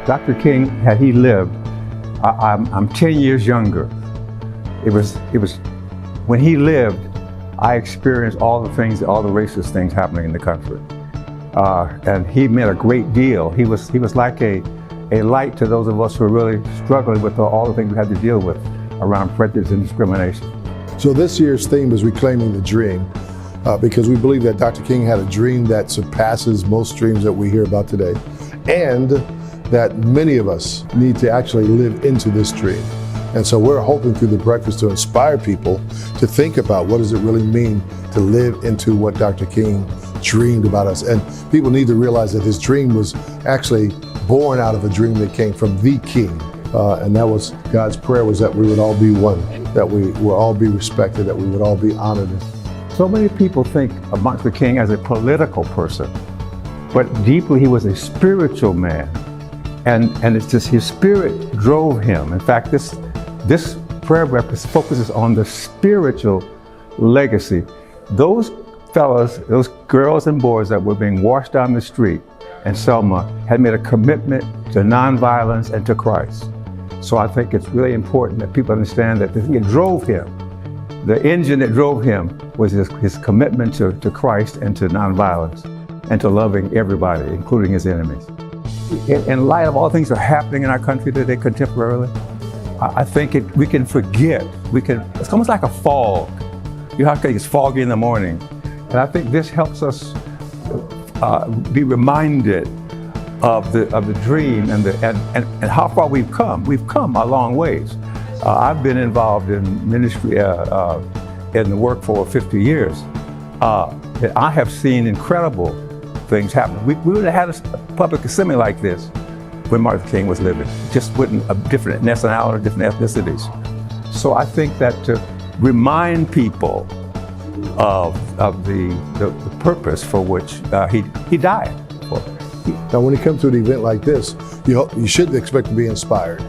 Dr. King, had he lived, I'm 10 years younger. It was when he lived, I experienced all the racist things happening in the country. And he meant a great deal. He was like a light to those of us who are really struggling with all the things we had to deal with around prejudice and discrimination. So this year's theme is Reclaiming the Dream, because we believe that Dr. King had a dream that surpasses most dreams that we hear about today, and that many of us need to actually live into this dream. And so we're hoping through the breakfast to inspire people to think about what does it really mean to live into what Dr. King dreamed about us. And people need to realize that his dream was actually born out of a dream that came from the King. And that was God's prayer, was that we would all be one, that we would all be respected, that we would all be honored. So many people think of Martin Luther King as a political person, but deeply he was a spiritual man. And it's just his spirit drove him. In fact, this prayer breakfast focuses on the spiritual legacy. Those fellas, those girls and boys that were being washed down the street in Selma had made a commitment to nonviolence and to Christ. So I think it's really important that people understand that the thing that drove him, the engine that drove him, was his commitment to Christ and to nonviolence and to loving everybody, including his enemies. In light of all the things that are happening in our country today contemporarily, I think we can forget. It's almost like a fog. You know how it's foggy in the morning. And I think this helps us be reminded of the dream and how far we've come. We've come a long ways. I've been involved in ministry in the work for 50 years. I have seen incredible things happen. We would have had a public assembly like this when Martin Luther King was living, just with a different nationality, different ethnicities. So I think that to remind people of the purpose for which he died for. Now, when it comes to an event like this, you should expect to be inspired,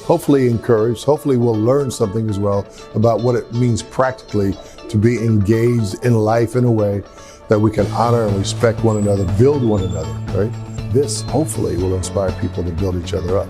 hopefully encouraged. Hopefully we'll learn something as well about what it means practically to be engaged in life in a way that we can honor and respect one another, build one another, right? This hopefully will inspire people to build each other up.